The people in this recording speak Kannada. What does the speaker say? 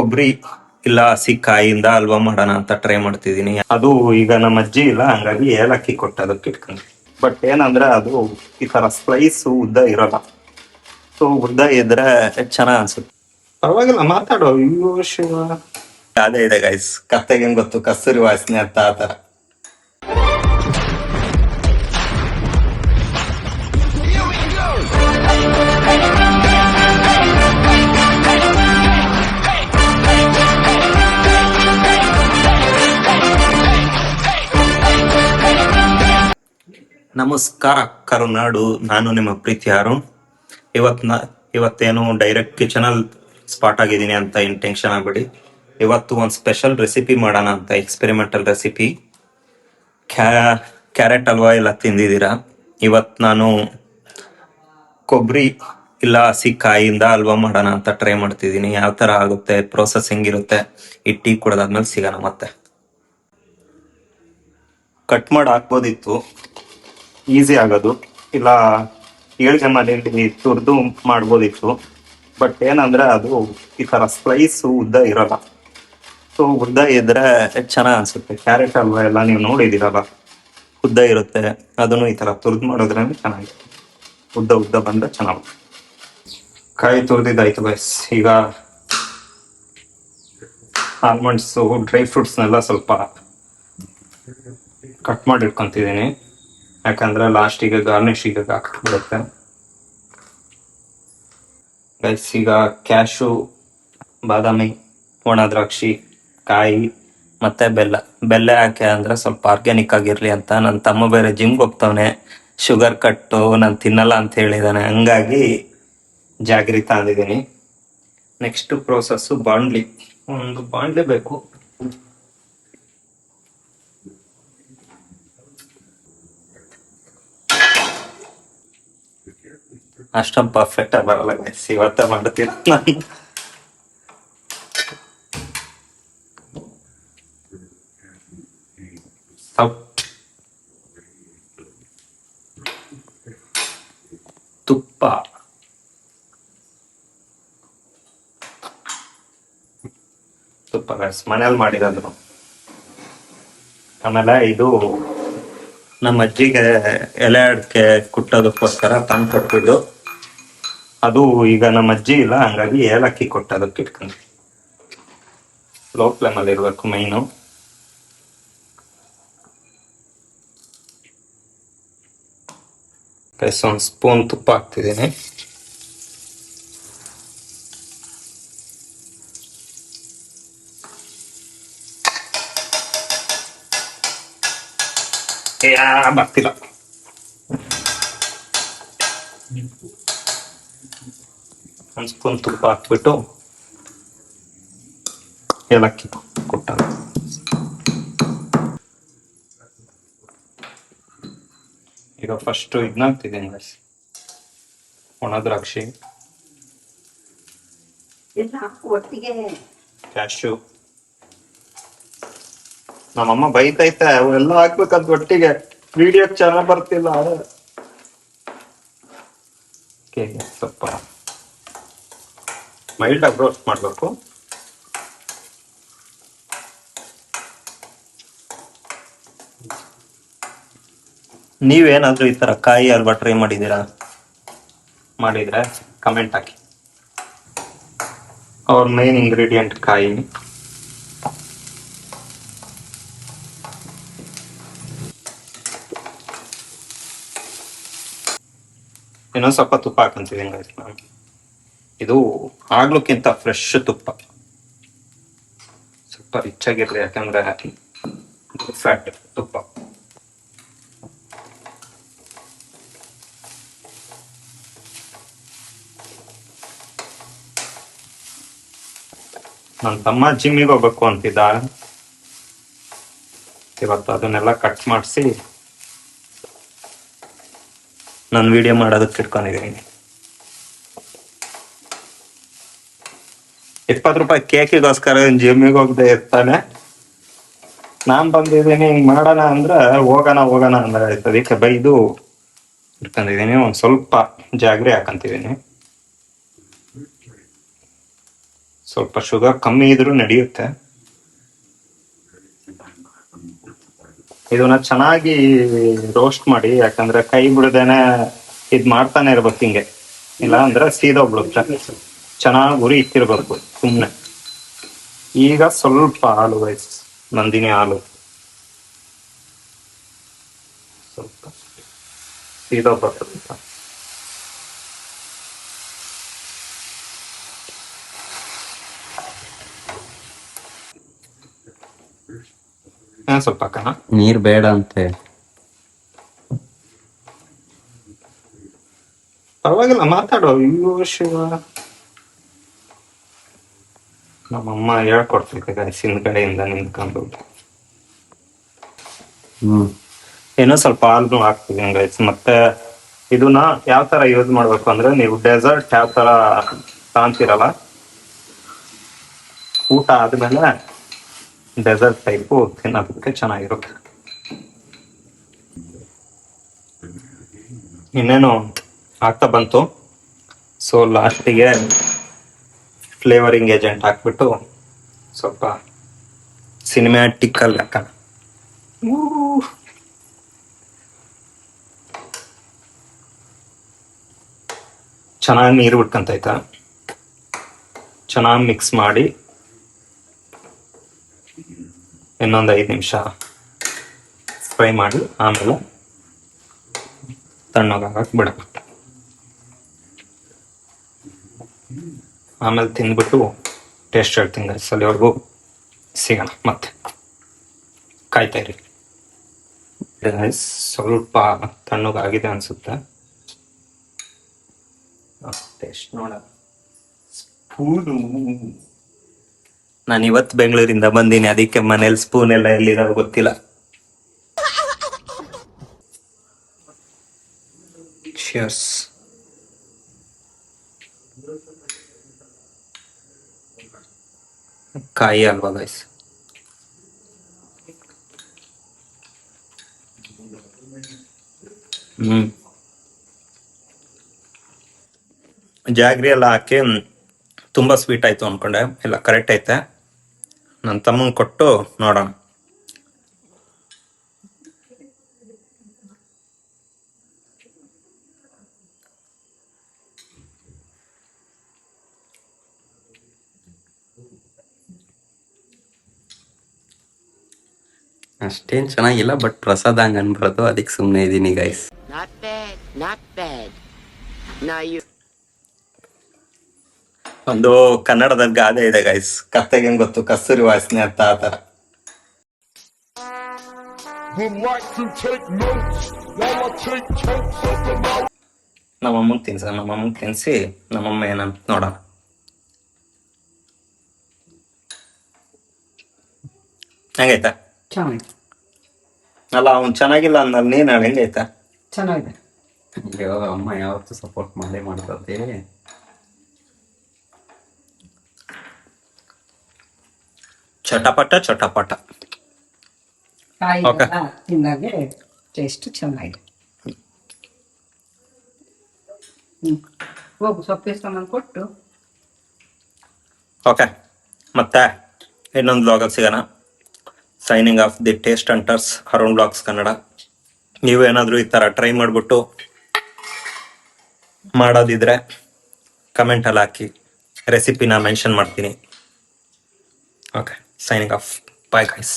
ಕೊಬ್ಬರಿ ಇಲ್ಲ ಹಸಿ ಕಾಯಿಯಿಂದ ಹಲ್ವಾ ಮಾಡೋಣ ಅಂತ ಟ್ರೈ ಮಾಡ್ತಿದ್ದೀನಿ. ಅದು ಈಗ ನಮ್ಮ ಅಜ್ಜಿ ಇಲ್ಲ, ಹಂಗಾಗಿ ಏಲಕ್ಕಿ ಕೊಟ್ಟು ಅದಕ್ಕೆ ಇಟ್ಕೊಂಡು. ಬಟ್ ಏನಂದ್ರೆ ಅದು ಈ ತರ ಸ್ಲೈಸ್ ಉದ್ದ ಇರಲ್ಲ. ಸೊ ಉದ್ದ ಇದ್ರೆ ಚೆನ್ನಾಗ್ ಅನ್ಸುತ್ತೆ. ಪರವಾಗಿಲ್ಲ, ಮಾತಾಡೋ. ಅಯ್ಯೋ ಶಿವ, ಅದೇ ಇದೆ ಗೈಸ್, ಕತ್ತೆಗೆ ಹೆಂಗ್ ಗೊತ್ತು ಕಸ್ತೂರಿ ವಾಸನೆ ಅಂತ, ಆ ತರ. ನಮಸ್ಕಾರ ಕರುನಾಡು, ನಾನು ನಿಮ್ಮ ಪ್ರೀತಿ ಅರುಣ್. ಇವತ್ತೇನು ಡೈರೆಕ್ಟ್ ಕಿಚನಲ್ಲಿ ಸ್ಪಾಟ್ ಆಗಿದ್ದೀನಿ ಅಂತ ಟೆನ್ಷನ್ ಆಗ್ಬೇಡಿ. ಇವತ್ತು ಒಂದು ಸ್ಪೆಷಲ್ ರೆಸಿಪಿ ಮಾಡೋಣ ಅಂತ, ಎಕ್ಸ್ಪೆರಿಮೆಂಟಲ್ ರೆಸಿಪಿ. ಕ್ಯಾರೆಟ್ ಹಲ್ವಾ ಎಲ್ಲ ತಿಂದಿದ್ದೀರಾ. ಇವತ್ತು ನಾನು ಕೊಬ್ಬರಿ ಇಲ್ಲ ಹಸಿ ಕಾಯಿಯಿಂದ ಹಲ್ವಾ ಮಾಡೋಣ ಅಂತ ಟ್ರೈ ಮಾಡ್ತಿದ್ದೀನಿ. ಯಾವ ಥರ ಆಗುತ್ತೆ, ಪ್ರೋಸೆಸ್ ಹೆಂಗಿರುತ್ತೆ, ಈ ಟೀ ಕುಡ್ದಾದ್ಮೇಲೆ ಸಿಗೋಣ. ಮತ್ತೆ ಕಟ್ ಮಾಡಿ ಹಾಕ್ಬೋದಿತ್ತು, ಈಸಿ ಆಗೋದು. ಇಲ್ಲ ಏಳ್ಗೆ ಮನೆಯಲ್ಲಿ ತುರಿದು ಮಾಡ್ಬೋದಿತ್ತು. ಬಟ್ ಏನಂದ್ರೆ ಅದು ಈ ತರ ಸ್ಲೈಸ್ ಉದ್ದ ಇರಲ್ಲ. ಸೊ ಉದ್ದ ಇದ್ರೆ ಚೆನ್ನಾಗ್ ಅನ್ಸುತ್ತೆ. ಕ್ಯಾರೆಟ್ ಹಲ್ವಾ ಎಲ್ಲ ನೀವು ನೋಡಿದಿರಲ್ಲ, ಉದ್ದ ಇರುತ್ತೆ. ಅದನ್ನು ಈ ತರ ತುರಿದು ಮಾಡಿದ್ರೆ ಚೆನ್ನಾಗಿ ಉದ್ದ ಉದ್ದ ಬಂದ್ರೆ ಚೆನ್ನಾಗಿ. ಕಾಯಿ ತುರಿದಿದ್ದಾಯ್ತು ಬಸ್. ಈಗ ಆಲ್ಮಂಡ್ಸು, ಡ್ರೈ ಫ್ರೂಟ್ಸ್ನೆಲ್ಲ ಸ್ವಲ್ಪ ಕಟ್ ಮಾಡಿ ಇಟ್ಕೊಂತಿದ್ದೀನಿ. ಯಾಕಂದ್ರೆ ಲಾಸ್ಟಿಗೆ ಗಾರ್ನಿಶಿಗೆ ಹಾಕ್ಬಿಡುತ್ತೆ ಗೈಸ್. ಈಗ ಕ್ಯಾಶು, ಬಾದಾಮಿ, ಒಣ ದ್ರಾಕ್ಷಿ, ಕಾಯಿ ಮತ್ತೆ ಬೆಲ್ಲ ಯಾಕೆ ಅಂದ್ರೆ ಸ್ವಲ್ಪ ಆರ್ಗ್ಯಾನಿಕ್ ಆಗಿರ್ಲಿ ಅಂತ. ನನ್ನ ತಮ್ಮ ಬೇರೆ ಜಿಮ್ಗೆ ಹೋಗ್ತವನೆ, ಶುಗರ್ ಕಟ್ಟು ನಾನು ತಿನ್ನಲ್ಲ ಅಂತ ಹೇಳಿದಾನೆ, ಹಂಗಾಗಿ ಜಾಗ್ರಿ ತಂದಿದ್ದೀನಿ. ನೆಕ್ಸ್ಟ್ ಪ್ರೋಸೆಸ್ಸು ಬಾಂಡ್ಲಿ. ಒಂದು ಬಾಂಡ್ಲಿ ಬೇಕು. ಅಷ್ಟೊಂದು ಪರ್ಫೆಕ್ಟ್ ಆಗಿ ಬರಲ್ಲ ಗೈಸ್, ಇವತ್ತೇ ಮಾಡ್ತೀನಿ ನಾನು. ತುಪ್ಪ, ಗೈಸ್ ಮನೇಲಿ ಮಾಡಿರೋದು. ಆಮೇಲೆ ಇದು ನಮ್ಮ ಅಜ್ಜಿಗೆ ಎಲೆ ಅಡಿಕೆ ಕುಟ್ಟೋದಕ್ಕೋಸ್ಕರ ತಂದು ಕೊಟ್ಬಿಟ್ಟು, ಅದು ಈಗ ನಮ್ಮ ಅಜ್ಜಿ ಇಲ್ಲ, ಹಂಗಾಗಿ ಏಲಕ್ಕಿ ಕೊಟ್ಟು ಅದಕ್ಕೆ ಇಟ್ಕೊಂಡು. ಲೋ ಫ್ಲೇಮಲ್ಲಿ ಇರಬೇಕು ಮೈನು. ಒಂದು ಸ್ಪೂನ್ ತುಪ್ಪ ಹಾಕ್ತಿದ್ದೀನಿ. ಬರ್ತಿಲ್ಲ. ಒಂದು ಸ್ಪೂನ್ ತುಪ್ಪ ಹಾಕ್ಬಿಟ್ಟು ಏಲಕ್ಕಿ ಕೊಟ್ಟ. ಈಗ ಫಸ್ಟ್ ಇದನ್ನ ಹಾಕ್ತಿದ್ದೀನಿ ಗೈಸ್, ಒಣ ದ್ರಾಕ್ಷಿ, ಕ್ಯಾಶು. ನಮ್ಮಮ್ಮ ಬೈತೈತೆ ಅವೆಲ್ಲ ಹಾಕ್ಬೇಕಂತ ಒಟ್ಟಿಗೆ, ವಿಡಿಯೋ ಚೆನ್ನಾಗ್ ಬರ್ತಿಲ್ಲ. ಸ್ವಲ್ಪ ಮೈಲ್ಡ್ ಆಗಿ ರೋಸ್ಟ್ ಮಾಡ್ಬೇಕು. ನೀವೇನಾದ್ರೂ ಈ ತರ ಕಾಯಿ ಹಲ್ವಾ ಟ್ರೈ ಮಾಡಿದ್ರೆ ಕಮೆಂಟ್ ಹಾಕಿ. ಅವ್ರ ಮೇನ್ ಇಂಗ್ರೀಡಿಯೆಂಟ್ ಕಾಯಿ. ಇನ್ನೊಂದು ಸ್ವಲ್ಪ ತುಪ್ಪ ಹಾಕಂತಿದ್ದೀನಿ ಗೈಸ್ ನಾನು. ಇದು ಆಗ್ಲಕ್ಕಿಂತ ಫ್ರೆಶ್ ತುಪ್ಪ, ಸ್ವಲ್ಪ ರಿಚ್ ಆಗಿರ್ಲಿ, ಯಾಕಂದ್ರೆ ಫ್ಯಾಟ್ ತುಪ್ಪ. ನನ್ನ ತಮ್ಮ ಜಿಮ್ಮಿಗೆ ಹೋಗ್ಬೇಕು ಅಂತಿದ್ದ, ಇವತ್ತು ಅದನ್ನೆಲ್ಲ ಕಟ್ ಮಾಡಿಸಿ ನಾನು ವಿಡಿಯೋ ಮಾಡೋದಕ್ಕೆ ಇಟ್ಕೊಂಡಿದ್ದೀನಿ. 20 ರೂಪಾಯಿ ಕೇಕಿಗೋಸ್ಕರ ಜಿಮ್ಮಿಗೆ ಹೋಗದೆ ಇರ್ತಾನೆ. ನಾನ್ ಬಂದಿದ್ದೀನಿ ಹಿಂಗ್ ಮಾಡೋಣ ಅಂದ್ರೆ ಹೋಗೋಣ ಅಂದ್ರೆ ಅದಕ್ಕೆ ಬೈದು ಇಟ್ಕೊಂಡಿದ್ದೀನಿ. ಒಂದ್ ಸ್ವಲ್ಪ ಜಾಗ್ರಿ ಹಾಕಂತಿದ್ದೀನಿ. ಸ್ವಲ್ಪ ಶುಗರ್ ಕಮ್ಮಿ ಇದ್ರೂ ನಡೆಯುತ್ತೆ. ಇದನ್ನ ಚೆನ್ನಾಗಿ ರೋಸ್ಟ್ ಮಾಡಿ, ಯಾಕಂದ್ರೆ ಕೈ ಬಿಡದೇನೆ ಇದ್ ಮಾಡ್ತಾನೆ ಇರ್ಬೇಕು ಹಿಂಗೆ, ಇಲ್ಲ ಅಂದ್ರೆ ಸೀದೋಗ್ಬಿಡುತ್ತೆ. ಚೆನ್ನಾಗಿ ಉರಿ ಇಕ್ಕಿರ್ಬೇಕು ಸುಮ್ನೆ. ಈಗ ಸ್ವಲ್ಪ ಹಾಲು ಗೈಸ್, ನಂದಿನಿ ಹಾಲು ಸ್ವಲ್ಪ ಸೀದೋಗ್ಬರ್ತದೆ. ಸ್ವಲ್ಪ ಹಾಕೋಣ. ನೀರ್ ಬೇಡ ಅಂತೆ. ಪರವಾಗಿಲ್ಲ, ಮಾತಾಡೋ. ಅಯ್ಯೋ ಶಿವ, ನಮ್ಮಮ್ಮ ಹೇಳ್ಕೊಡ್ತಿರ್ತೆ ಗೈಸ್ ಹಿಂದ್ಗಡೆಯಿಂದ ನಿಂತ್ಕೊಂಡು. ಏನೋ ಸ್ವಲ್ಪ ಹಾಲು ಹಾಕ್ತೀವಿ ಗೈಸ್. ಮತ್ತೆ ಇದನ್ನ ಯಾವ ತರ ಯೂಸ್ ಮಾಡ್ಬೇಕು ಅಂದ್ರೆ, ನೀವು ಡೆಸರ್ಟ್ ಯಾವ ತರ ಕಾಣ್ತಿರಲ್ಲ, ಊಟ ಆದ್ಮೇಲೆ ಡೆಸರ್ಟ್ ಟೈಪು ತಿನ್ನೋದಕ್ಕೆ ಚೆನ್ನಾಗಿರುತ್ತೆ. ಇನ್ನೇನು ಆಗ್ತಾ ಬಂತು. ಸೊ ಲಾಸ್ಟಿಗೆ ಫ್ಲೇವರಿಂಗ್ ಏಜೆಂಟ್ ಹಾಕ್ಬಿಟ್ಟು ಸ್ವಲ್ಪ ಸಿನಿಮ್ಯಾಟಿಕ್ ಅಲ್ಲಿ ಹಾಕೋಣ. ಚೆನ್ನಾಗಿ ನೀರು ಬಿಟ್ಕೊಂತೈತಾ, ಚೆನ್ನಾಗಿ ಮಿಕ್ಸ್ ಮಾಡಿ ಇನ್ನೊಂದು 5 ನಿಮಿಷ ಫ್ರೈ ಮಾಡಿ ಆಮೇಲೆ ತಣ್ಣಗಾಗಕ್ಕೆ ಬಿಡೋಣ. ಆಮೇಲೆ ತಿಂದ್ಬಿಟ್ಟು ಟೇಸ್ಟ್ ಹೇಳ್ತೀನಿ ಗೈಸ್. ಅಲ್ಲಿವರೆಗೂ ಸಿಗೋಣ ಮತ್ತೆ, ಕಾಯ್ತಾ ಇರಿ ಗೈಸ್. ಸ್ವಲ್ಪ ತಣ್ಣಗಾಗಿದೆ ಅನ್ಸುತ್ತೆ. ಟೇಸ್ಟ್ ನೋಡ. ಸ್ಪೂನು ನಾನು ಇವತ್ತು ಬೆಂಗಳೂರಿಂದ ಬಂದೀನಿ, ಅದಕ್ಕೆ ಮನೇಲಿ ಸ್ಪೂನ್ ಎಲ್ಲ ಎಲ್ಲಿದಾವ ಗೊತ್ತಿಲ್ಲ. Cheers. ಕಾಯಿ ಅಲ್ವಾ ಗೈಸ್. ಜಾಗ್ರಿ ಎಲ್ಲ ಹಾಕಿ ತುಂಬಾ ಸ್ವೀಟ್ ಆಯ್ತು ಅನ್ಕೊಂಡೆ, ಎಲ್ಲ ಕರೆಕ್ಟ್ ಐತೆ. ನನ್ನ ತಮ್ಮಂಗೆ ಕೊಟ್ಟು ನೋಡೋಣ. ಅಷ್ಟೇನ್ ಚೆನ್ನಾಗಿಲ್ಲ, ಬಟ್ ಪ್ರಸಾದ ಹಂಗ ಅನ್ಬಾರ್ದು, ಅದಕ್ಕೆ ಸುಮ್ಮನೆ ಇದೀನಿ ಗೈಸ್. ಒಂದು ಕನ್ನಡದಲ್ಲಿ ಗಾದೆ ಇದೆ ಗೈಸ್, ಕತ್ತೆಗೆ ಹೆಂಗ್ ಗೊತ್ತು ಕಸ್ತೂರಿ ವಾಸನೆ ಅಂತ, ಆ ತರ. ನಮ್ಮಮ್ಮಂಗೆ ತಿನ್ಸಿ ನಮ್ಮಮ್ಮ ಏನಂತ ನೋಡೋಣ. ಹೆಂಗೈತಾ? ಚೆನ್ನಾಗಿದೆ. ಅಲ್ಲ, ಅವ್ನು ಚೆನ್ನಾಗಿಲ್ಲ ಅಂದಲ್ಲಿ ನೀನ್ ಹೇಳಿ ಹೆಂಗೈತಾ? ಚೆನ್ನಾಗಿದೆ. ಅಮ್ಮ ಯಾವತ್ತೂ ಸಪೋರ್ಟ್ ಮಾಡೇ ಮಾಡ್ತದೆ. ಚಟಪಟ ಕಾಯಿ Okay. ಎಲ್ಲ ತಿಂದಾಗೆ ಟೇಸ್ಟ್ ಚೆನ್ನಾಗಿದೆ. ಹೋಗು ಸೊಪ್ಪು ಕೊಟ್ಟು. ಓಕೆ, ಮತ್ತೆ ಇನ್ನೊಂದು ಬ್ಲಾಗಲ್ಲಿ ಸಿಗೋಣ. Signing off the taste hunters, Arun blogs Kannada. ನೀವು ಏನಾದರೂ ಈ ಥರ ಟ್ರೈ ಮಾಡಿಬಿಟ್ಟು ಮಾಡೋದಿದ್ರೆ ಕಮೆಂಟಲ್ಲಿ ಹಾಕಿ, ರೆಸಿಪಿನ ಮೆನ್ಷನ್ ಮಾಡ್ತೀನಿ. Okay, signing off. Bye guys.